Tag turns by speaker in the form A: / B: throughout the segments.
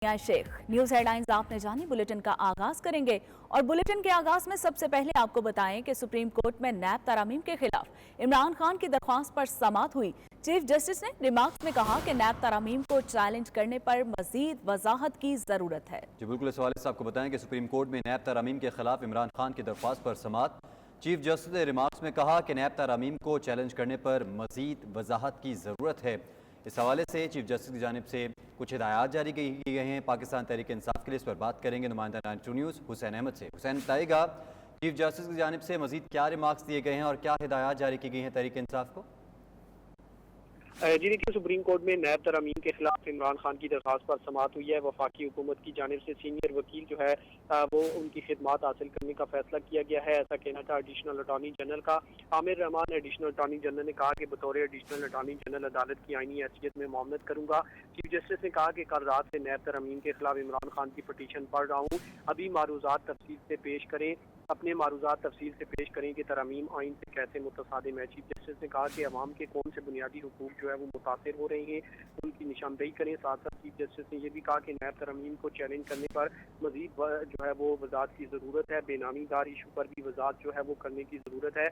A: Sheikh. News headlines आपने जानी, bulletin का आगाज करेंगे और बुलेटिन के आगाज में सबसे पहले आपको बताएं कि सुप्रीम कोर्ट में नैब तरामीम के खिलाफ इमरान खान की दरख्वास्त पर समाअत हुई। चीफ जस्टिस ने रिमार्क्स में कहा कि नैब तरामीम को चैलेंज करने पर मजीद वजाहत की जरूरत है।
B: जी बिल्कुल, इस हवाले से आपको बताएं कि सुप्रीम कोर्ट में नैब तरामीम के खिलाफ इमरान खान की दरख्वास्त पर समाअत। चीफ जस्टिस ने रिमार्क्स में कहा कि नैब तरामीम को चैलेंज करने पर मजीद वजाहत की ज़रूरत है। इस हवाले से चीफ जस्टिस की जानिब से कुछ हिदायत जारी की गई हैं पाकिस्तान तहरीक इंसाफ के लिए। इस पर बात करेंगे नुमाइंदा 92 न्यूज़ हुसैन अहमद से। हुसैन बताएगा चीफ जस्टिस की जानिब से मजीद क्या रिमार्क्स दिए गए हैं और क्या हिदायत जारी की गई हैं तहरीक इंसाफ को।
C: जी देखिए, सुप्रीम कोर्ट में नैब तरामीम के खिलाफ इमरान खान की दरख्वास्त पर समाअत हुई है। वफाकी हुकूमत की जानिब से सीनियर वकील जो है वो उनकी खिदमात हासिल करने का फैसला किया गया है। ऐसा कहना था एडिशनल अटॉर्नी जनरल का। Aamir Rahman additional attorney general ने कहा कि बतौर एडिशनल अटॉर्नी जनरल अदालत की आईनी हैसियत में मामलत करूंगा। चीफ जस्टिस ने कहा कि कल रात से नैब तरामीम के खिलाफ इमरान खान की पटिशन पढ़ रहा हूँ, अभी मारूजात तफसील से पेश करें, अपने मारूजात तफसील से पेश करें कि तरामीम आइन से कैसे मुतसादिम है। चीफ जस्टिस ने कहा कि अवाम के कौन से बुनियादी हुकूक जो है वो मुतासर हो रहे हैं, उनकी निशानदेही करें। साथ साथ चीफ जस्टिस ने यह भी कहा कि नैब तरामीम को चैलेंज करने पर मजीद जो है वो वजाहत की ज़रूरत है। बेनामीदार इशू पर भी वजाहत जो है वो करने की ज़रूरत है।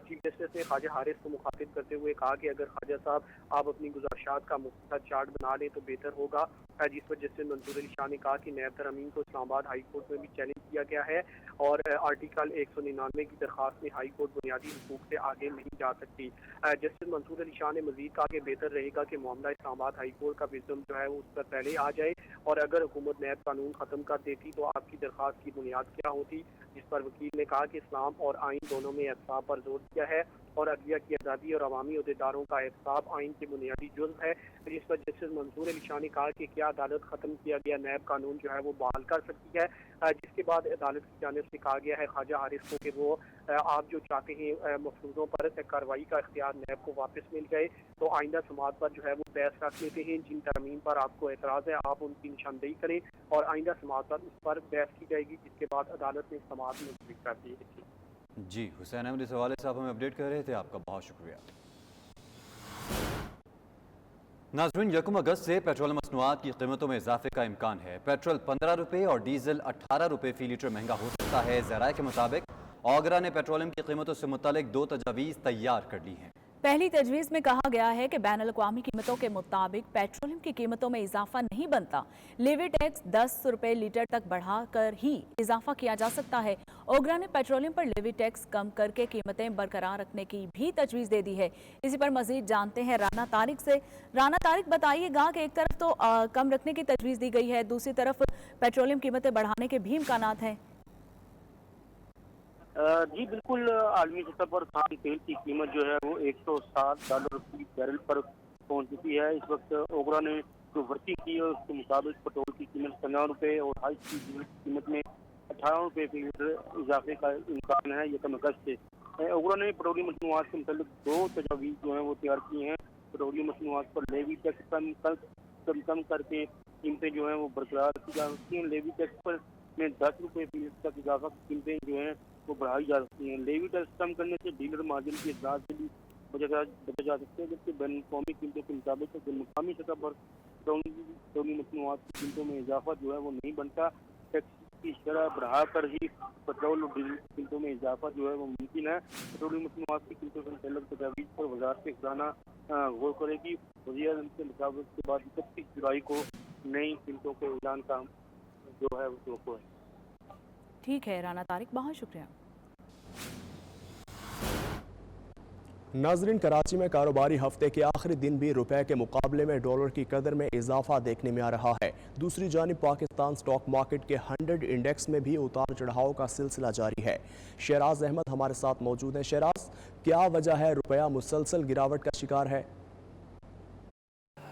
C: चीफ जस्टिस ने ख्वाजा हारिस को मुखातिब करते हुए कहा कि अगर ख्वाजा साहब आप अपनी गुजारिशात का मुख्तसर चार्ट बना लें तो बेहतर होगा। जिस पर जस्टिस मंसूर अली शाह ने कहा कि नैब तरामीम को इस्लामाबाद हाई कोर्ट में भी चैलेंज किया गया है और आर्टिकल 199 की दरख्वास्त में हाई कोर्ट बुनियादी हुकूक से आगे नहीं जा सकती। जस्टिस मंसूर अली शाह ने मजीद कहा कि बेहतर रहेगा कि मामला इस्लामाबाद हाई कोर्ट का विजडम जो है वो उस पर पहले आ जाए और अगर हुकूमत नैब कानून ख़त्म कर देती तो आपकी दरख्वास्त की बुनियाद क्या होती। जिस पर वकील ने कहा कि इस्लाम और आइन दोनों में एहसाब पर जोर दिया है और अदलिया की आज़ादी और अवामी अहदेदारों का एहसाब आइन के बुनियादी जुज़्व है। जिस पर जस्टिस मंसूर अली शाह ने कहा कि क्या अदालत ख़त्म किया गया नैब कानून जो है वो बहाल कर सकती है। जिसके बाद अदालत की जानिब से कहा गया है ख्वाजा हारिस को कि वो आप जो चाहते हैं मफरूज़ों पर कार्रवाई का इख्तियार नैब को वापस मिल जाए तो आइंदा समाअत पर जो है वो बहस रख लेते हैं। जिन तरमीम पर आपको एतराज़ है आप उनकी निशानदेही करें और आइंदा समाअत पर उस पर बहस की जाएगी, जिसके बाद अदालत ने समाअत मुलतवी कर दी है।
B: जी हुसैन अहमद, इस हवाले से आप हमें अपडेट कर रहे थे, आपका बहुत शुक्रिया। नाज़रीन, 1 अगस्त से पेट्रोल मसनूआत की कीमतों में इजाफे का इम्कान है। पेट्रोल 15 रुपये और डीजल 18 रुपये फ़ी लीटर महंगा हो सकता है। ज़राए के मुताबिक ओगरा ने पेट्रोलियम की कीमतों से मुतालिक 2 तजावीज़ तैयार कर ली हैं।
A: पहली तजवीज़ में कहा गया है कि बैनुल-अक़वामी कीमतों के मुताबिक पेट्रोलियम की कीमतों में इजाफा नहीं बनता। लेवी टैक्स 10 रुपये लीटर तक बढ़ाकर ही इजाफा किया जा सकता है। ओगरा ने पेट्रोलियम पर लेवी टैक्स कम करके कीमतें बरकरार रखने की भी तजवीज़ दे दी है। इसी पर मजीद जानते हैं राना तारिक से। राना तारिक, बताइएगा कि एक तरफ तो कम रखने की तजवीज़ दी गई है, दूसरी तरफ पेट्रोलियम कीमतें बढ़ाने के भी इम्कानात हैं।
C: जी बिल्कुल, आलमी सतह पर खान तेल की कीमत जो है वो $160 की बैरल पर पहुंच चुकी है। इस वक्त ओगरा ने जो वर्किंग की है उसके मुताबिक पेट्रोल की कीमत 15 रुपये और हाई की कीमत में 18 रुपये फी लीटर इजाफे का इम्कान है 1 अगस्त से। ओगरा ने पेट्रोलियम मसनूआत से मुतल्लिक 2 तजावीज़ जो है वो तैयार की हैं। पेट्रोलियम मसनूआत पर लेवी टैक्स कम करके कीमतें जो हैं वो बरकरार रखी जा सकती हैं। लेवी टैक्स पर में 10 रुपये फी लीटर तक इजाफा कीमतें जो हैं वो बढ़ाई जा सकती हैं। लेवी टैक्स कम करने से डीलर मार्जिन के इखराज से भी बचा जा सकते हैं, जबकि बैनुल-अक़वामी कीमतों के मुताबिक मुकामी सतह पर पेट्रोलियम मसनूआत की कीमतों में इजाफा जो है वो नहीं बनता। टैक्स की शरह बढ़ाकर ही पेट्रोल और डीजल की कीमतों में इजाफा जो है वो मुमकिन है। पेट्रोलियम मसनूआत की कीमतों से मुतल्लिक़ तजावीज़ पर वज़ारत ख़ज़ाना गौर करेगी। वज़ीर-ए-आज़म के मुताबिक के बाद 31 जुलाई को नई कीमतों के ऐलान का जो है वो तवक्को है।
A: ठीक है राना तारिक, बहुत शुक्रिया।
D: नाज़रीन, कराची में कारोबारी हफ्ते के आखिरी दिन भी रुपए के मुकाबले में डॉलर की कदर में इजाफा देखने में आ रहा है। दूसरी जानिब पाकिस्तान स्टॉक मार्केट के 100 इंडेक्स में भी उतार चढ़ाव का सिलसिला जारी है। शहराज अहमद हमारे साथ मौजूद हैं। शहराज, क्या वजह है रुपया मुसलसल गिरावट का शिकार है?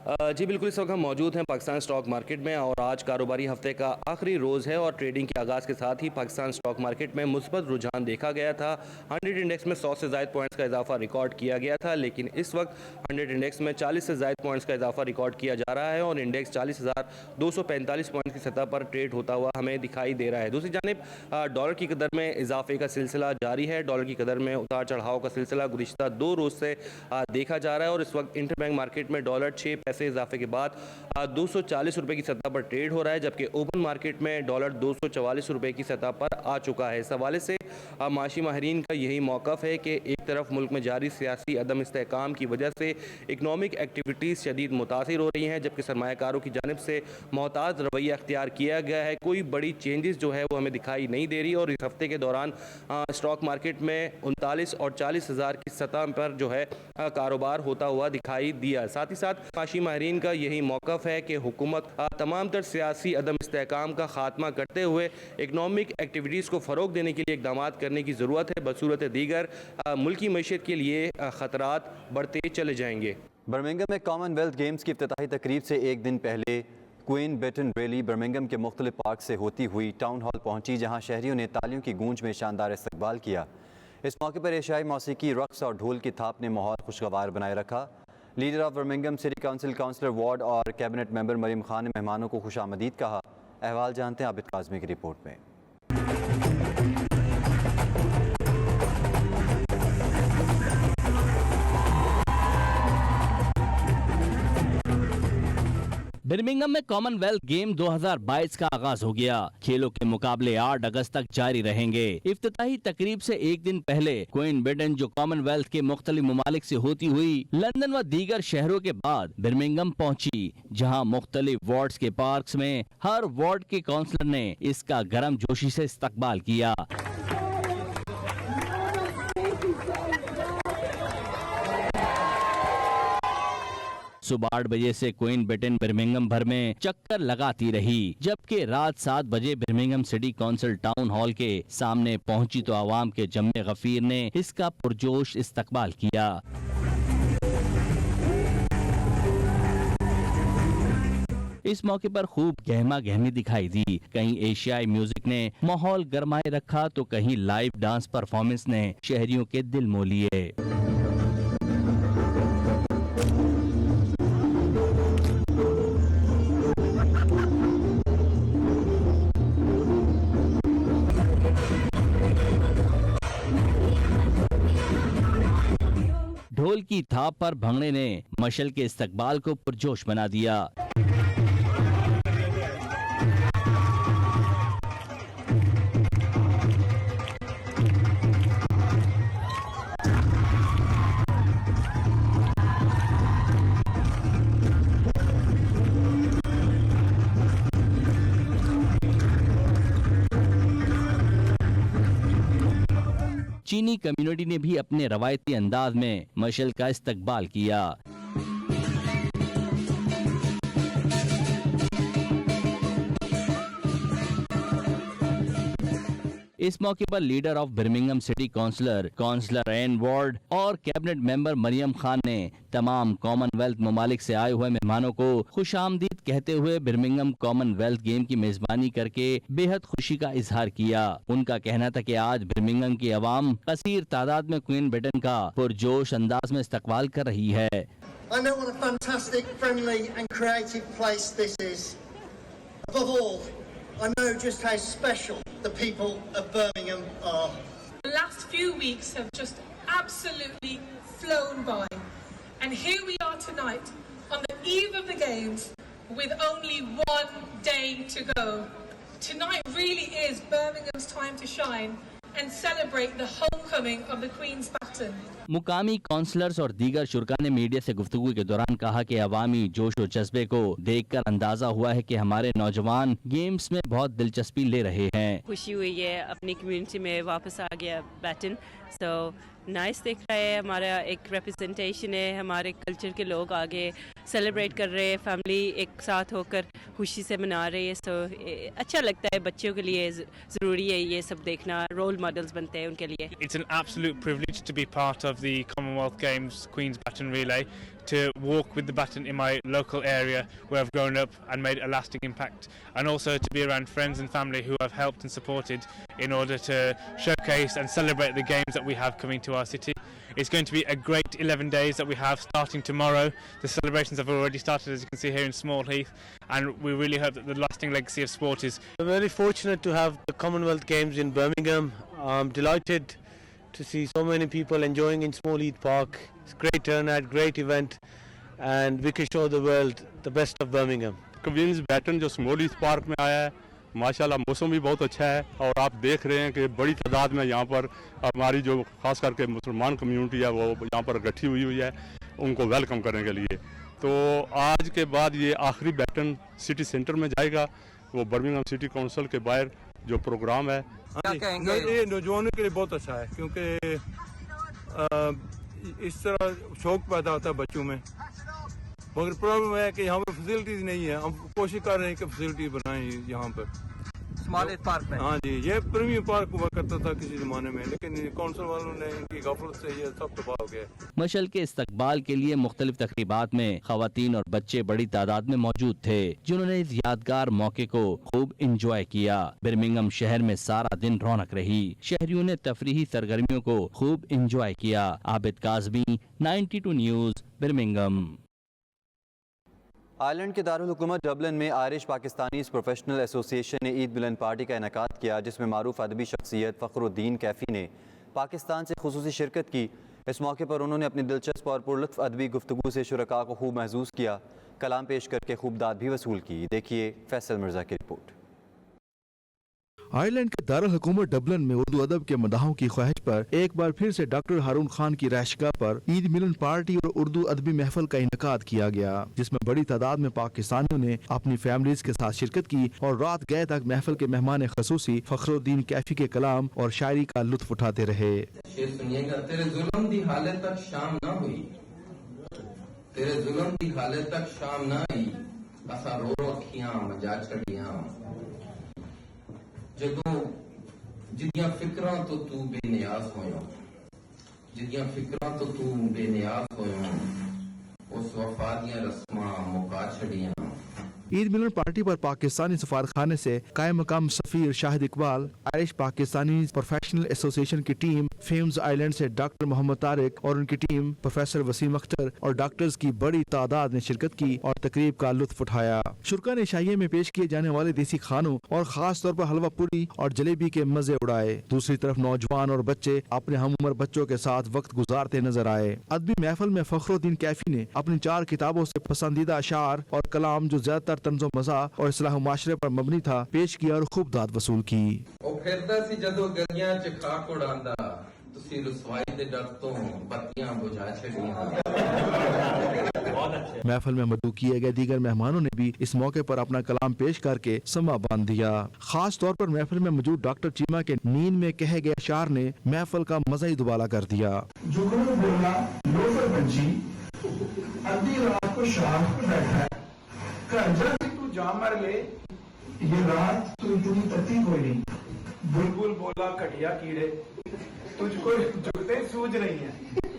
E: जी बिल्कुल, इस वक्त हम मौजूद हैं पाकिस्तान स्टॉक मार्केट में और आज कारोबारी हफ्ते का आखिरी रोज़ है और ट्रेडिंग के आगाज़ के साथ ही पाकिस्तान स्टॉक मार्केट में मुस्बत रुझान देखा गया था। 100 इंडेक्स में 100 से ज़ायद पॉइंट्स का इजाफा रिकॉर्ड किया गया था, लेकिन इस वक्त 100 इंडेक्स में 40 से ज़ायद पॉइंट्स का इजाफा रिकॉर्ड किया जा रहा है और इंडेक्स 40,245 पॉइंट्स की सतह पर ट्रेड होता हुआ हमें दिखाई दे रहा है। दूसरी जानिब डॉलर की कदर में इजाफे का सिलसिला जारी है। डॉलर की कदर में उतार चढ़ाव का सिलसिला गुज़िश्ता 2 रोज़ से देखा जा रहा है और इस वक्त इंटरबैंक मार्केट में डॉलर 6 पैसे پیسے اضافے کے بعد 240 روپے کی سطح پر ٹریڈ ہو رہا ہے، جبکہ اوپن مارکیٹ میں ڈالر 244 روپے کی سطح پر آ چکا ہے۔ اس حوالے سے معاشی ماہرین کا یہی موقف ہے کہ ایک طرف ملک میں جاری سیاسی عدم استحکام کی وجہ سے اکنامک ایکٹیویٹیز شدید متاثر ہو رہی ہیں، جبکہ سرمایہ کاروں کی جانب سے محتاط رویہ اختیار کیا گیا ہے۔ کوئی بڑی چینجز جو ہے وہ ہمیں دکھائی نہیں دے رہی، اور اس ہفتے کے دوران اسٹاک مارکیٹ میں 39 اور 40 ہزار کی سطح پر جو ہے کاروبار ہوتا ہوا دکھائی دیا۔ ساتھ ہی ساتھ معاشی ماہرین کا یہی موقف ہے کہ حکومت تمام تر سیاسی عدم استحکام کا خاتمہ کرتے ہوئے اکنامک ایکٹیویٹیز کو فروغ دینے کے لیے اقدامات کرنے کی ضرورت ہے، بصورت دیگر ملکی معیشت کے لیے خطرات بڑھتے چلے جائیں گے۔
B: برمنگھم میں کامن ویلتھ گیمز کی افتتاحی تقریب سے ایک دن پہلے کوئین بیٹن ریلی برمنگھم کے مختلف پارک سے ہوتی ہوئی ٹاؤن ہال پہنچی، جہاں شہریوں نے تالیوں کی گونج میں شاندار استقبال کیا۔ اس موقع پر ایشیائی موسیقی، رقص اور ڈھول کی تھاپ نے ماحول خوشگوار بنائے رکھا۔ Leader of Birmingham city council councillor Ward اور کیبنٹ ممبر مریم خان نے مہمانوں کو خوش آمدید کہا۔ احوال جانتے ہیں عابد کاظمی کی رپورٹ میں۔
F: برمنگھم میں کامن ویلتھ گیم 2022 کا آغاز ہو گیا۔ کھیلوں کے مقابلے 8 اگست تک جاری رہیں گے۔ افتتاحی تقریب سے ایک دن پہلے کوئین بیٹن جو کامن ویلتھ کے مختلف ممالک سے ہوتی ہوئی لندن و دیگر شہروں کے بعد برمنگھم پہنچی، جہاں مختلف وارڈز کے پارکس میں ہر وارڈ کے کونسلر نے اس کا گرم جوشی سے استقبال کیا۔ صبح 8 بجے سے کوئین بیٹن برمنگھم بھر میں چکر لگاتی رہی، جبکہ رات 7 بجے Birmingham city council town hall کے سامنے پہنچی تو عوام کے جم غفیر نے اس کا پرجوش استقبال کیا۔ اس موقع پر خوب گہما گہمی دکھائی دی۔ کہیں ایشیائی میوزک نے ماحول گرمائے رکھا تو کہیں لائیو ڈانس پرفارمنس نے شہریوں کے دل مو لیے۔ ڈھول کی تھاپ پر بھنگڑے نے مشعل کے استقبال کو پرجوش بنا دیا۔ چینی کمیونٹی نے بھی اپنے روایتی انداز میں مشعل کا استقبال کیا۔ اس موقع پر leader of Birmingham city councillor Ian Ward اور کیبنٹ ممبر مریم خان نے تمام کامن ویلتھ ممالک سے آئے ہوئے مہمانوں کو خوش آمدید کہتے ہوئے برمنگھم کامن ویلتھ گیم کی میزبانی کر کے بے حد خوشی کا اظہار کیا۔ ان کا کہنا تھا کہ آج برمنگھم کی عوام کثیر تعداد میں کوئین بیٹن کا پرجوش انداز میں استقبال کر رہی ہے۔
G: I know what a fantastic, friendly and creative place this is. Above all, I know just how special the people of Birmingham are.
H: The last few weeks have just absolutely flown by. And here we are tonight on the eve of the games with only one day to go. Tonight really is Birmingham's time to shine and celebrate the homecoming of the Queen's Baton.
F: مقامی councillors اور دیگر شرکا نے media سے گفتگو کے دوران کہا کہ عوامی جوش و جذبے کو دیکھ کر اندازہ ہوا ہے کہ ہمارے نوجوان گیمز میں بہت دلچسپی لے رہے ہیں۔
I: خوشی ہوئی ہے اپنی کمیونٹی میں واپس آ گیا بیٹن، سو نائس دیکھ رہا ہے، ہمارا ایک ریپرزنٹیشن ہے، ہمارے کلچر کے لوگ آگے سیلیبریٹ کر رہے ہیں، فیملی ایک ساتھ ہو کر خوشی سے منا رہے ہیں، سو اچھا لگتا ہے، بچوں کے لیے ضروری ہے یہ سب دیکھنا، رول ماڈلز بنتے ہیں ان کے لیے۔
J: It's an absolute privilege to be part of the Commonwealth Games Queen's Baton Relay, to walk with the baton in my local area where I've grown up and made a lasting impact, and also to be around friends and family who I've helped and supported in order to showcase and celebrate the games that we have coming to our city. It's going to be a great 11 days that we have starting tomorrow. The celebrations have already started, as you can see here in Smallheath, and we really hope that the lasting legacy of sport is.
K: I'm very fortunate to have the Commonwealth Games in Birmingham. I'm delighted to see so many people enjoying in Smallheath Park. It's a great turnout, great event, and we can show the world the best of Birmingham.
L: Queen's baton जो Small Heath Park में आया है, माशाल्लाह मौसम भी बहुत अच्छा है और आप देख रहे हैं कि बड़ी तादाद में यहाँ पर हमारी जो खास करके मुसलमान कम्युनिटी है वो यहाँ पर इकट्ठी हुई है उनको वेलकम करने के लिए। तो आज के बाद ये आखिरी बैटन सिटी सेंटर में जाएगा, वो बर्मिंघम सिटी काउंसिल के बाहर जो प्रोग्राम है।
M: ये नौजवानों के लिए बहुत अच्छा है क्योंकि इस तरह शौक पैदा होता है बच्चों में, मगर प्रॉब्लम है कि यहाँ पर फैसिलिटीज नहीं है। हम कोशिश कर रहे हैं कि फैसिलिटी बनाएं यहाँ पर स्मॉल पार्क में। हाँ जी, ये प्रीमियम पार्क हुआ करता था किसी ज़माने में, लेकिन काउंसिल वालों ने इनकी गफलत से ये सब तबाह हो गया।
F: मशल के इस्तकबाल के लिए मुख्तलिफ तकरीबात में खवातीन और बच्चे बड़ी तादाद में मौजूद थे, जिन्होंने इस यादगार मौके को खूब इंजॉय किया। बर्मिंघम शहर में सारा दिन रौनक रही, शहरियों ने तफरीही सरगर्मियों को खूब इंजॉय किया। Abid Kazmi, 92 news, Birmingham.
B: Ireland के दारुल हुकूमत डबलिन में आयरिश पाकिस्तानी प्रोफेशनल एसोसिएशन ने ईद मिलन पार्टी का इनेकाद किया, जिसमें मारूफ अदबी शख्सियत फ़खरुद्दीन कैफ़ी ने पाकिस्तान से खुसूसी शिरकत की। इस मौके पर उन्होंने अपनी दिलचस्प और पुरलुत्फ़ अदबी गुफ्तगू से शुरका को खूब महसूस किया, कलाम पेश करके खूब दाद भी वसूल की। देखिए फैसल मिर्ज़ा की रिपोर्ट।
N: आयरलैंड के दारुल हुकूमत डबलिन में उर्दू अदब के मदाहों की ख्वाहिश पर एक बार फिर से डॉक्टर हारून खान की रहशगाह पर ईद मिलन पार्टी और उर्दू अदबी महफल का इनेकाद किया गया, जिसमें बड़ी तादाद में पाकिस्तानियों ने अपनी फैमिलीज के साथ शिरकत की और रात गए तक महफल के मेहमान खसूसी फ़खरुद्दीन कैफी के कलाम और शायरी का लुत्फ उठाते रहे।
O: तेरे जुल्म दी हालत तक शाम ना हुई, तेरे जुल्म दी हालत तक शाम ना आई, असा रो रो अखियां मजा छड़ियां, जदों जिदियां फिक्रां तो तू बेनियाज होया, जिदियां फिक्रां तो तू बेनियाज होया, उस वफा दियां रस्मां मुका छड़ियां।
N: ईद मिलन पार्टी पर पाकिस्तानी सफारतखाने से कायम मकाम सफीर Shahid Iqbal, Irish Pakistani professional association की टीम, फेम्स आइलैंड से डॉक्टर मोहम्मद तारिक और उनकी टीम, प्रोफेसर वसीम अख्तर और डॉक्टर्स की बड़ी तादाद ने शिरकत की और तकरीब का लुत्फ उठाया। शुरका ने शाही में पेश किए जाने वाले देसी खानों और खास तौर पर हलवा पूरी और जलेबी के मजे उड़ाए। दूसरी तरफ नौजवान और बच्चे अपने हम उम्र बच्चों के साथ वक्त गुजारते नजर आए। अदबी महफल में फ़खरुद्दीन कैफी ने अपनी 4 किताबों से पसंदीदा अशार और कलाम जो ज्यादातर तंज़ो मज़ा और इस्लाह माशरे पर मबनी था पेश किया और खूब दाद वसूल की। महफल में मदऊ किए गए दीगर मेहमानों ने भी इस मौके पर अपना कलाम पेश करके समा बांध दिया। खास तौर पर महफिल में मौजूद डॉक्टर चीमा के नींद में कहे गए अशार ने महफल का मजा ही दुबाला कर दिया।
P: तू जामर ले, ये रात तू इतनी तती कोई नहीं, बुलबुल बोला कटिया कीड़े, तुझको जुगते सूझ रही है,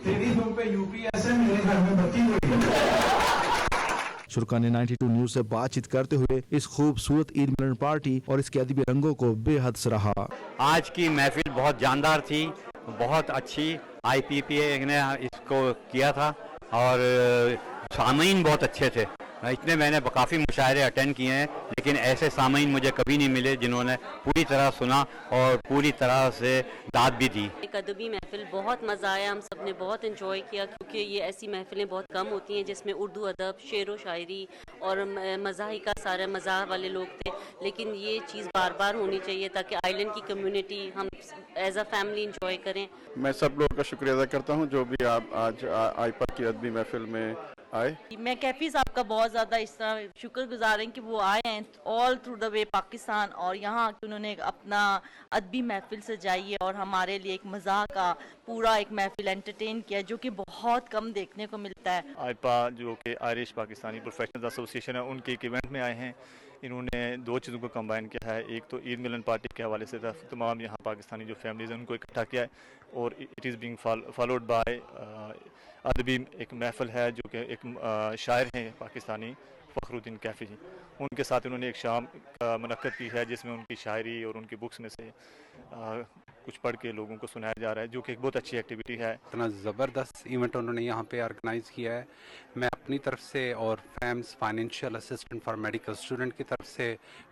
P: तेरी तुम पे यूपीएसए मेरे घर में बत्ती कोई नहीं।
N: शुरका ने 92 न्यूज से बातचीत करते हुए इस खूबसूरत ईद मिलन पार्टी और इसके अदबी रंगों को बेहद सराहा।
Q: आज की महफिल बहुत जानदार थी, बहुत अच्छी IPPA ने इसको किया था और सामीन बहुत अच्छे थे। इतने मैंने काफ़ी मुशायरे अटेंड किए हैं, लेकिन ऐसे सामीन मुझे कभी नहीं मिले जिन्होंने पूरी तरह सुना और पूरी तरह से दाद भी दी।
I: एक अदबी महफिल बहुत मज़ा आया, हम सब ने बहुत इन्जॉय किया, क्योंकि ये ऐसी महफिलें बहुत कम होती हैं जिसमें उर्दू अदब, शेर व शायरी और मज़ाही का सारा मज़ाह वाले लोग थे। लेकिन ये चीज़ बार बार होनी चाहिए ताकि आइलैंड की कम्युनिटी हम एज अ फैमिली इंजॉय करें।
R: मैं सब लोगों का शुक्रिया अदा करता हूँ जो भी आप आज आईपा की अदबी महफिल में आए।
S: मैं कैफी साहब का बहुत ज़्यादा इस तरह शुक्रगुजार हैं कि वो आए हैं all through the way Pakistan और यहाँ आके उन्होंने अपना अदबी महफिल सजाई है और हमारे लिए एक मज़ाह का पूरा एक महफिल एंटरटेन किया, जो कि बहुत कम देखने को मिलता है।
T: आईपा जो कि आयरिश पाकिस्तानी प्रोफेशनल एसोसिएशन है, उनके एक इवेंट में आए हैं। इन्होंने 2 चीज़ों को कंबाइन किया है, एक तो ईद मिलन पार्टी के हवाले से तमाम यहाँ पाकिस्तानी जो फैमिलीज़ हैं उनको इकट्ठा किया है, और it is being followed by अदबी एक महफिल है जो कि एक शायर हैं पाकिस्तानी फ़खरुद्दीन कैफ़ी जी, उनके साथ उन्होंने एक शाम का मुनक्कद की है जिसमें उनकी शायरी और उनकी बुक्स में से कुछ पढ़ के लोगों को सुनाया जा रहा है, जो कि एक बहुत अच्छी एक्टिविटी है।
U: इतना ज़बरदस्त इवेंट उन्होंने यहाँ पे ऑर्गेनाइज़ किया है। मैं अपनी तरफ से और fams financial assistant for medical student की तरफ से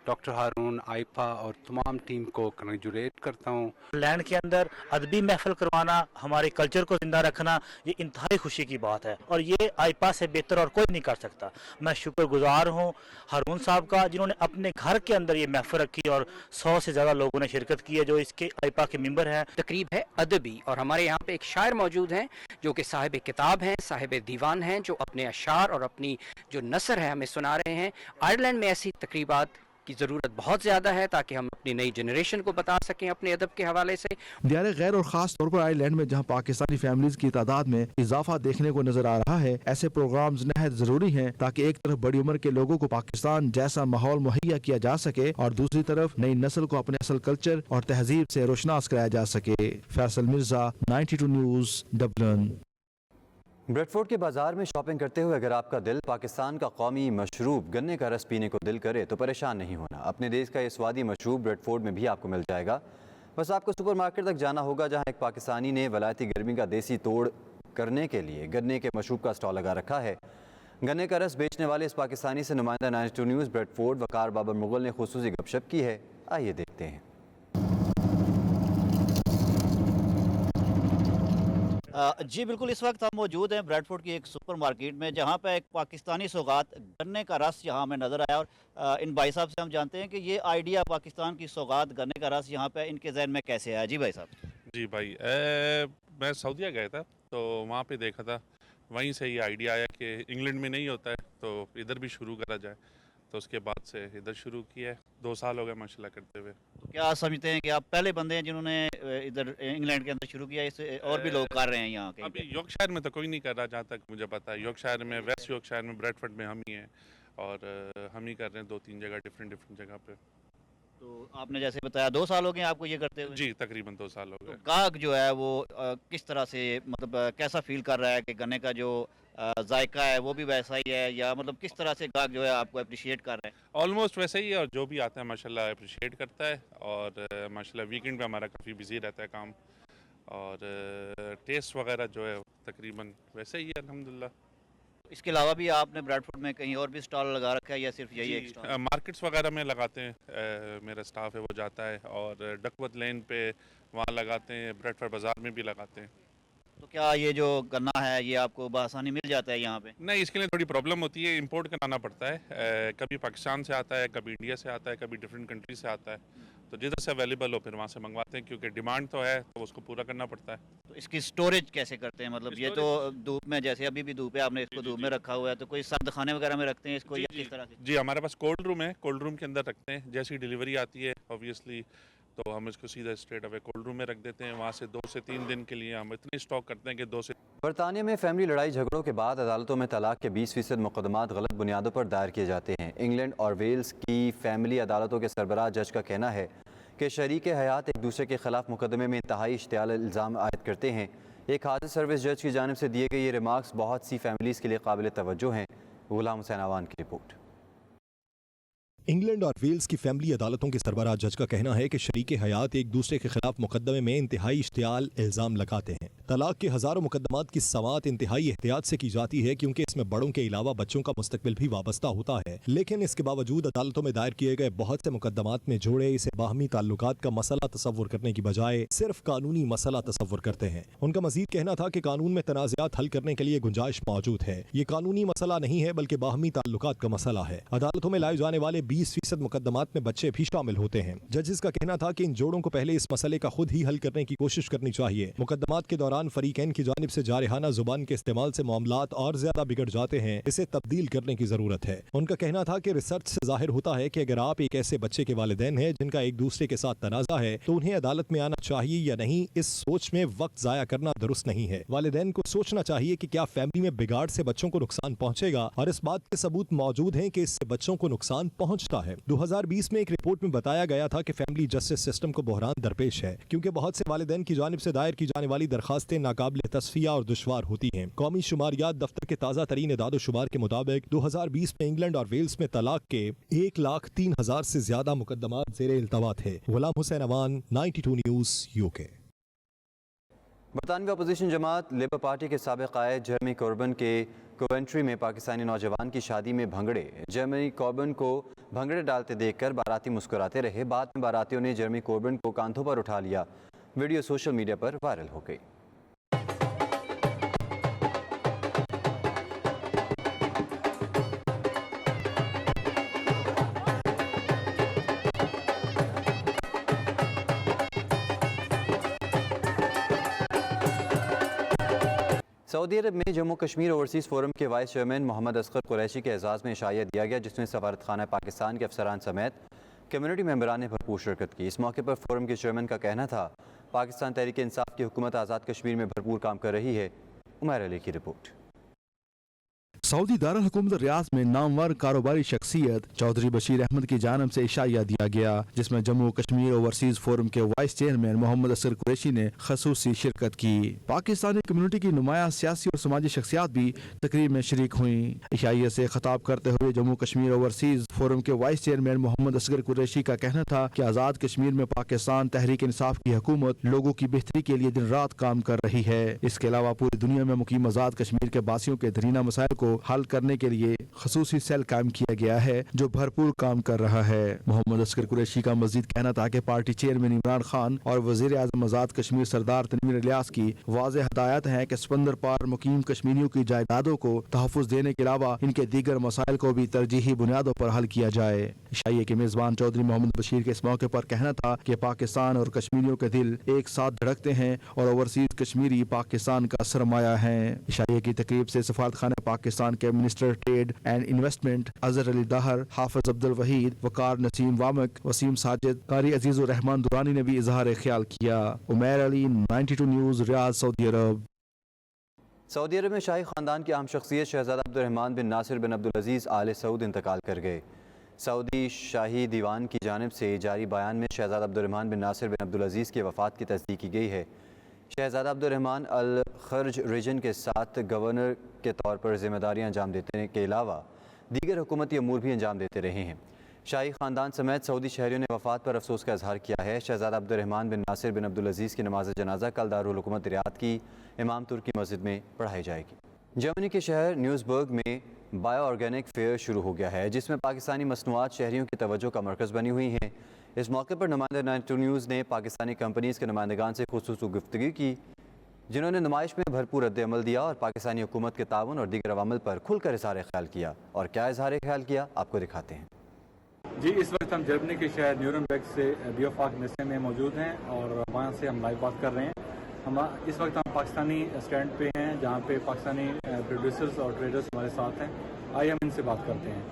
U: डॉक्टर हारून, आइपा और तमाम टीम को कंग्रेचुलेट करता हूँ।
V: लैंड के अंदर अदबी महफिल करवाना, हमारे कल्चर को जिंदा रखना, ये इंतहाई खुशी की बात है और ये आइपा से बेहतर और कोई नहीं कर सकता। मैं शुक्रगुजार हूँ हारून साहब का, जिन्होंने अपने घर के अंदर ये महफिल रखी और 100 से ज़्यादा लोगों ने शिरकत की है जो इसके आइपा के मेंबर हैं।
W: तकरीब है अदबी और हमारे यहाँ पे एक शायर मौजूद हैं जो कि साहिब किताब हैं, साहिब दीवान हैं, जो अपने अशार और अपनी जो नसर है हमें सुना रहे हैं। आयरलैंड में ऐसी तकरीबात की ज़रूरत बहुत ज़्यादा है ताकि हम अपनी नई जनरेशन को बता सकें अपने अदब के हवाले से।
N: दियारे गैर और ख़ास तौर पर आयरलैंड में जहाँ पाकिस्तानी फैमिलीज़ की तादाद में इजाफा देखने को नजर आ रहा है, ऐसे प्रोग्राम्स नहायत ज़रूरी हैं ताकि एक तरफ बड़ी उम्र के लोगों को पाकिस्तान जैसा माहौल मुहैया किया जा सके और दूसरी तरफ नई नस्ल को अपने असल कल्चर और तहजीब से रोशनास कराया जा सके। Faisal Mirza, 92 news, Dublin.
B: Bradford के बाजार में शॉपिंग करते हुए अगर आपका दिल पाकिस्तान का कौमी मशरूब गन्ने का रस पीने को दिल करे तो परेशान नहीं होना। अपने देश का ये स्वादी मशरूब ब्रेडफोर्ड में भी आपको मिल जाएगा। बस आपको सुपरमार्केट तक जाना होगा जहां एक पाकिस्तानी ने वलायती गर्मी का देसी तोड़ करने के लिए गन्ने के मशरूब का स्टॉल लगा रखा है। गन्ने का रस बेचने वाले इस पाकिस्तानी से नुमाइंदा 92 न्यूज़ ब्रेडफोर्ड वकार बाबर मुगल ने खुसूसी गपशप की है। आइए देखते हैं।
X: जी बिल्कुल, इस वक्त हम मौजूद हैं ब्रेडफोर्ड की एक सुपर मार्केट में जहां पे एक पाकिस्तानी सौगात गन्ने का रस यहाँ हमें नज़र आया और इन भाई साहब से हम जानते हैं कि ये आइडिया पाकिस्तान की सौगात गन्ने का रस यहाँ पे इनके जहन में कैसे आया। जी भाई साहब।
L: जी भाई, मैं सऊदीया गया था तो वहाँ पे देखा था, वहीं से ये आइडिया आया कि इंग्लैंड में नहीं होता है तो इधर भी शुरू करा जाए, तो उसके बाद से इधर शुरू किया है। 2 साल हो गए माशाल्लाह करते हुए।
X: तो क्या समझते हैं कि आप पहले बंदे हैं जिन्होंने इधर इंग्लैंड के अंदर शुरू किया, इससे और भी लोग कर रहे हैं यहाँ के?
L: अभी यॉर्कशायर में तो कोई नहीं कर रहा जहाँ तक मुझे पता है। यॉर्कशायर में, वेस्ट यॉर्कशायर में, ब्रेडफोर्ड में हम ही हैं और हम ही कर रहे हैं 2-3 जगह, डिफरेंट जगह पे।
X: तो आपने जैसे बताया 2 साल हो गए आपको ये करते हुए?
L: जी तकरीबन 2 साल हो गए।
X: तो गाहक जो है वो किस तरह से मतलब कैसा फील कर रहा है कि गन्ने का जो जायका है वो भी वैसा ही है, या मतलब किस तरह से गाहक जो है आपको अप्रिशिएट कर रहे हैं?
L: ऑलमोस्ट वैसे ही है और जो भी आता है माशाल्लाह अप्रिशिएट करता है और माशाल्लाह वीकेंड पे हमारा काफ़ी बिजी रहता है काम और टेस्ट वगैरह जो है तकरीबन वैसे ही है अल्हम्दुलिल्लाह।
X: इसके अलावा भी आपने ब्रेडफोर्ड में कहीं और भी स्टॉल लगा रखा है या सिर्फ यही एक स्टॉल?
L: मार्केट्स वगैरह में लगाते हैं, मेरा स्टाफ है वो जाता है और डकवर्थ लेन पे वहाँ लगाते हैं, ब्रेडफोर्ड बाज़ार में भी लगाते हैं।
X: तो क्या ये जो गन्ना है ये आपको बआसानी मिल जाता है यहाँ पे?
L: नहीं, इसके लिए थोड़ी प्रॉब्लम होती है, इंपोर्ट कराना पड़ता है। कभी पाकिस्तान से आता है, कभी इंडिया से आता है, कभी डिफरेंट कंट्री से आता है, तो जिधर से अवेलेबल हो फिर वहाँ से मंगवाते हैं क्योंकि डिमांड तो है तो उसको पूरा करना पड़ता है।
X: तो इसकी स्टोरेज कैसे करते हैं? मतलब ये तो धूप में, जैसे अभी भी धूप है, आपने इसको धूप में रखा हुआ है, तो कोई सर्द खाने वगैरह में रखते हैं इसको या किस तरह से?
L: जी हमारे पास कोल्ड रूम है, कोल्ड रूम के अंदर रखते हैं। जैसी डिलीवरी आती है ऑब्वियसली तो हम इसको सीधा स्ट्रेट अवे कोल्ड रूम में रख देते हैं। वहाँ से 2 से 3 दिन के लिए हम इतने स्टॉक करते हैं कि 2 से।
B: बरतानिया में फैमिली लड़ाई झगड़ों के बाद अदालतों में तलाक के 20% मुकदमात गलत बुनियादों पर दायर किए जाते हैं। इंग्लैंड और वेल्स की फैमिली अदालतों के सरबराह जज का कहना है कि शरीक हयात एक दूसरे के खिलाफ मुकदमे में इंतहाई इश्तियाल इल्ज़ाम आयद करते हैं। एक हाजिर सर्विस जज की जानिब से दिए गए ये रिमार्क्स बहुत सी फैमिलीज़ के लिए काबिल तवज्जो हैं। गुलाम हुसैन आवान की रिपोर्ट।
Y: इंग्लैंड और वेल्स की फैमिली अदालतों के सरबराह जज का कहना है कि शरीक हयात एक दूसरे के खिलाफ मुकदमे में इंतहाई इश्तियाल इल्ज़ाम लगाते हैं। तलाक के हज़ारों मुकदमात की समाअत इंतहाई एहतियात से की जाती है क्योंकि इसमें बड़ों के अलावा बच्चों का मुस्तकबिल भी वाबस्ता होता है, लेकिन इसके बावजूद अदालतों में दायर किए गए बहुत से मुकदमात में जोड़े इसे बाहमी ताल्लुकात का मसला तस्वुर करने की बजाय सिर्फ कानूनी मसला तस्वुर करते हैं। उनका मजीद कहना था कि कानून में तनाज़ात हल करने के लिए गुंजाइश मौजूद है। ये कानूनी मसला नहीं है बल्कि बाहमी ताल्लुकात का मसला है। अदालतों में लाए जाने वाले 20% मुकदमात में बच्चे भी शामिल होते हैं। जजेस का कहना था कि इन जोड़ों को पहले इस मसले का खुद ही हल करने की कोशिश करनी चाहिए। मुकदमात के दौरान फरीकैन की जानिब से जारहाना जुबान के इस्तेमाल से मामलात और ज्यादा बिगड़ जाते हैं, इसे तब्दील करने की जरूरत है। उनका कहना था कि रिसर्च से जाहिर होता है कि अगर आप एक ऐसे बच्चे के वालिदैन हैं जिनका एक दूसरे के साथ तनाज़ा है तो उन्हें अदालत में आना चाहिए या नहीं, इस सोच में वक्त जाया करना दुरुस्त नहीं है। वालिदैन को सोचना चाहिए कि क्या फैमिली में बिगाड़ से बच्चों को नुकसान पहुंचेगा, और इस बात के सबूत मौजूद हैं कि इससे बच्चों को नुकसान पहुंचता है। 2020 में एक रिपोर्ट में बताया गया था कि फैमिली जस्टिस सिस्टम को बहरान दरपेश है क्योंकि बहुत से वालिदैन की जानिब से दायर की जाने वाली दरखास्त شکستیں ناقابل تصفیہ اور دشوار ہوتی ہیں۔ قومی شماریات دفتر کے تازہ ترین اعداد و شمار کے مطابق 2020 میں انگلینڈ اور ویلز میں طلاق کے 1,03,000 سے زیادہ مقدمات زیر التوا تھے۔ غلام حسین اوان، 92 نیوز UK۔
B: برطانوی اپوزیشن جماعت لیبر پارٹی کے سابق قائد جیرمی کوربن کے کوونٹری میں پاکستانی نوجوان کی شادی میں بھنگڑے۔ جیرمی کوربن کو بھنگڑے ڈالتے دیکھ کر باراتی مسکراتے رہے، بعد میں باراتیوں نے جیرمی کوربن کو کاندھوں پر اٹھا لیا۔ ویڈیو سوشل میڈیا پر وائرل ہو گئی۔ سعودی عرب میں جموں کشمیر اوورسیز فورم کے وائس چیئرمین محمد اصغر قریشی کے اعزاز میں عشائیہ دیا گیا، جس میں سفارت خانہ پاکستان کے افسران سمیت کمیونٹی ممبران نے بھرپور شرکت کی۔ اس موقع پر فورم کے چیئرمین کا کہنا تھا پاکستان تحریک انصاف کی حکومت آزاد کشمیر میں بھرپور کام کر رہی ہے۔ عمیر علی کی رپورٹ۔
N: سعودی دارالحکومت ریاض میں نامور کاروباری شخصیت چودھری بشیر احمد کی جانب سے عشائیہ دیا گیا، جس میں جموں کشمیر اوورسیز فورم کے وائس چیئرمین محمد اصغر قریشی نے خصوصی شرکت کی۔ پاکستانی کمیونٹی کی نمایاں سیاسی اور سماجی شخصیات بھی تقریب میں شریک ہوئیں۔ عشائیہ سے خطاب کرتے ہوئے جموں کشمیر اوورسیز فورم کے وائس چیئرمین محمد اصغر قریشی کا کہنا تھا کہ آزاد کشمیر میں پاکستان تحریک انصاف کی حکومت لوگوں کی بہتری کے لیے دن رات کام کر رہی ہے۔ اس کے علاوہ پوری دنیا میں مقیم آزاد کشمیر کے باسیوں کے درینہ مسائل کو حل کرنے کے لیے خصوصی سیل قائم کیا گیا ہے جو بھرپور کام کر رہا ہے۔ محمد اصغر قریشی کا مزید کہنا تھا کہ پارٹی چیئرمین عمران خان اور وزیر اعظم آزاد کشمیر سردار تنویر الیاس کی واضح ہدایت ہے کہ سمندر پار مقیم کشمیریوں کی جائیدادوں کو تحفظ دینے کے علاوہ ان کے دیگر مسائل کو بھی ترجیحی بنیادوں پر حل کیا جائے۔ عشائیہ کے میزبان چودھری محمد بشیر کے اس موقع پر کہنا تھا کہ پاکستان اور کشمیریوں کے دل ایک ساتھ دھڑکتے ہیں اور اوورسیز کشمیری پاکستان کا سرمایہ ہیں۔ عشائیہ کی تقریب سے سفارت خانہ پاکستان کے minister trade and investment Azhar Ali Dahar, Hafiz Abdul Wahid, وقار نسیم وامک، وسیم ساجد، قاری عزیز الرحمان دورانی نے بھی اظہار خیال کیا۔ عمیر علی، 92 نیوز، ریاض، سعودی عرب۔
B: سعودی عرب میں شاہی خاندان کی اہم شخصیت شہزادہ عبد الرحمان بن ناصر بن عبدالعزیز آل سعود انتقال کر گئے۔ سعودی شاہی دیوان کی جانب سے جاری بیان میں شہزادہ عبد الرحمان بن ناصر بن عبدالعزیز کی وفات کی تصدیق کی گئی ہے۔ شہزادہ عبد الرحمان الخرج ریجن کے ساتھ گورنر کے طور پر ذمہ داریاں انجام دینے کے علاوہ دیگر حکومتی امور بھی انجام دیتے رہے ہیں۔ شاہی خاندان سمیت سعودی شہریوں نے وفات پر افسوس کا اظہار کیا ہے۔ شہزادہ عبد الرحمان بن ناصر بن عبدالعزیز کی نماز جنازہ کل دارالحکومت ریاض کی امام ترکی مسجد میں پڑھائی جائے گی۔ جرمنی کے شہر نیوزبرگ میں بایو آرگینک فیئر شروع ہو گیا ہے، جس میں پاکستانی مصنوعات شہریوں کی توجہ کا مرکز بنی ہوئی ہیں۔ اس موقع پر نمائندہ 92 نیوز نے پاکستانی کمپنیز کے نمائندگان سے خصوصی گفتگو کی، جنہوں نے نمائش میں بھرپور رد عمل دیا اور پاکستانی حکومت کے تعاون اور دیگر عوامل پر کھل کر اظہار خیال کیا۔ اور کیا اظہار خیال کیا، آپ کو دکھاتے ہیں۔
A: جی، اس وقت ہم جرمنی کے شہر نیورنبرگ سے بیوفاک میسے میں موجود ہیں اور وہاں سے ہم لائیو بات کر رہے ہیں۔ اس وقت ہم پاکستانی اسٹینڈ پہ ہیں جہاں پہ پاکستانی پروڈیوسرز اور ٹریڈرز ہمارے ساتھ ہیں۔ آئیے ہم ان سے بات کرتے ہیں۔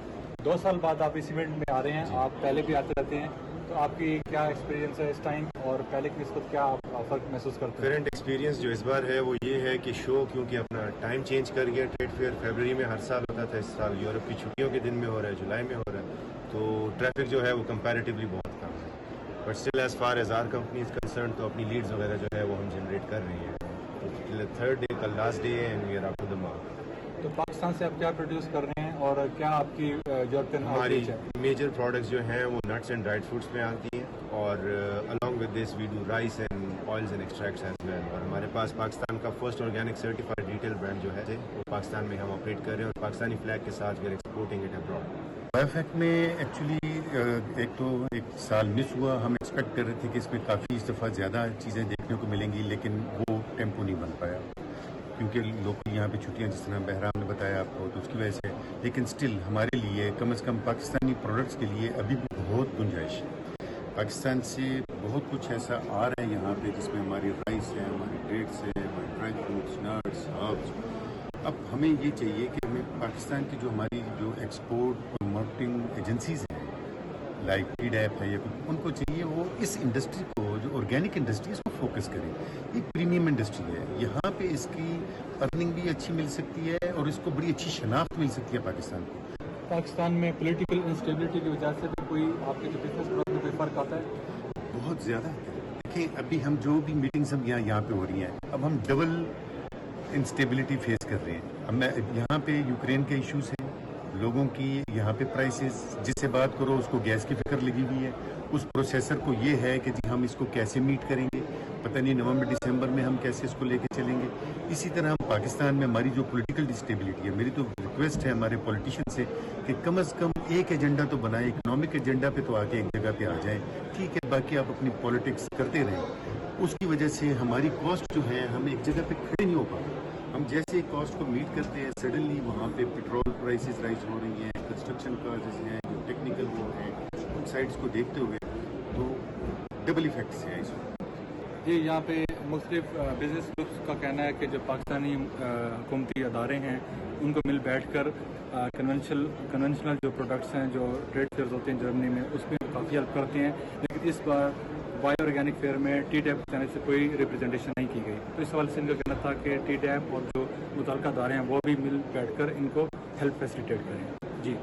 A: 2 سال بعد آپ اس ایونٹ میں آ رہے ہیں، آپ پہلے بھی آتے رہتے ہیں، تو آپ کی کیا ایکسپیرینس ہے اس ٹائم اور پہلے کی نسبت کیا آپ فرق محسوس کرتے ہیں؟
C: کرنٹ ایکسپیرینس جو اس بار ہے وہ یہ ہے کہ شو کیونکہ اپنا ٹائم چینج کر گیا، ٹریڈ فیئر فیبرری میں ہر سال ہوتا تھا، اس سال یورپ کی چھٹیوں کے دن میں ہو رہا ہے، جولائی میں ہو رہا ہے، تو ٹریفک جو ہے وہ کمپیریٹیولی بہت کم ہے، but still as far as our companies concern تو اپنی لیڈز وغیرہ جو ہے وہ ہم جنریٹ کر رہی ہیں۔ تو 3rd ڈے کل لاسٹ ڈے ہے and we are up to the mark.
A: تو پاکستان سے آپ کیا پروڈیوس کر رہے ہیں اور کیا آپ کی یورپین
C: ہماری میجر پروڈکٹس جو ہیں وہ نٹس اینڈ ڈرائڈ فروٹس میں آتی ہیں، اور along with this we do rice and oils and extracts as well، اور ہمارے پاس پاکستان کا first organic certified retail brand جو ہے وہ پاکستان میں ہم آپریٹ کر رہے ہیں اور پاکستانی فلیگ کے ساتھ we are exporting it abroad.
D: بایوفیک میں ایکچولی ایک سال مس ہوا، ہم ایکسپیکٹ کر رہے تھے کہ اس میں کافی اس دفعہ زیادہ چیزیں دیکھنے کو ملیں گی، لیکن وہ ٹیمپو نہیں بن پایا کیونکہ لوگ یہاں پہ چھٹیاں جس طرح بہرام نے بتایا آپ کو، تو اس کی وجہ سے، لیکن سٹل ہمارے لیے کم از کم پاکستانی پروڈکٹس کے لیے ابھی بھی بہت گنجائش ہے۔ پاکستان سے بہت کچھ ایسا آ رہا ہے یہاں پہ جس میں ہماری رائس ہے، ہماری ڈیٹس ہے، ہماری ڈرائی فروٹس، نٹس، ہربس۔ اب ہمیں یہ چاہیے کہ ہمیں پاکستان کی جو ہماری جو ایکسپورٹ اور مارکیٹنگ ایجنسیز ہیں لائک ٹی ڈیپ ہے یا ان کو چاہیے وہ اس انڈسٹری کو جو آرگینک انڈسٹری اس کو فوکس کریں۔ یہ پریمیم انڈسٹری ہے، یہاں پہ اس کی ارننگ بھی اچھی مل سکتی ہے اور اس کو بڑی اچھی شناخت مل سکتی ہے پاکستان کو۔
A: پاکستان میں پولیٹیکل انسٹیبلٹی کی وجہ سے بھی کوئی آپ کے جو بزنس میں کوئی فرق آتا ہے؟
D: بہت زیادہ ہے۔ देखें अभी हम जो भी मीटिंग्स हम यहाँ पे हो रही हैं, अब हम डबल इंस्टेबिलिटी फेस कर रहे हैं। अब मैं यहाँ पे यूक्रेन के इश्यूज हैं, लोगों की यहाँ पे प्राइसेस, जिससे बात करो उसको गैस की फिक्र लगी हुई है, उस प्रोसेसर को ये है कि जी हम इसको कैसे मीट करेंगे, पता नहीं नवंबर दिसंबर में हम कैसे इसको लेके चलेंगे। इसी तरह हम पाकिस्तान में हमारी जो पॉलिटिकल डिस्टेबिलिटी है, मेरी तो रिक्वेस्ट है हमारे पॉलिटिशियन से कि कम से कम एक एजेंडा तो बनाए, इकोनॉमिक एजेंडा पे तो आके एक जगह पे आ जाए। ठीक है, बाकी आप अपनी पॉलिटिक्स करते रहें। उसकी वजह से हमारी कॉस्ट जो है, हम एक जगह पे खड़े नहीं हो पाते। हम जैसे कॉस्ट को मीट करते हैं, सडनली वहाँ पे पेट्रोल प्राइसेस राइज हो रही हैं, कंस्ट्रक्शन काजेस हैं, जो टेक्निकल वो हैं, उन साइड्स को देखते हुए तो डबल इफेक्ट्स हैं इसमें।
A: जी, यहाँ पे मुख्तलिफ बिजनेस ग्रुप्स का कहना है कि जो पाकिस्तानी हुकूमती अदारे हैं उनको मिल बैठ कर कन्वेंशनल जो प्रोडक्ट्स हैं, जो ट्रेड फेयर्स होते हैं जर्मनी में, उसमें काफ़ी हेल्प करते हैं। लेकिन इस बार बायो ऑर्गेनिक फेयर में TDAP चैनल से कोई रिप्रेजेंटेशन नहीं की गई। तो इस सवाल से इनका कहना था कि TDAP और जो मुतल्लिका अदारे हैं वो भी मिल बैठ कर इनको हेल्प फैसिलिटेट करें। जी।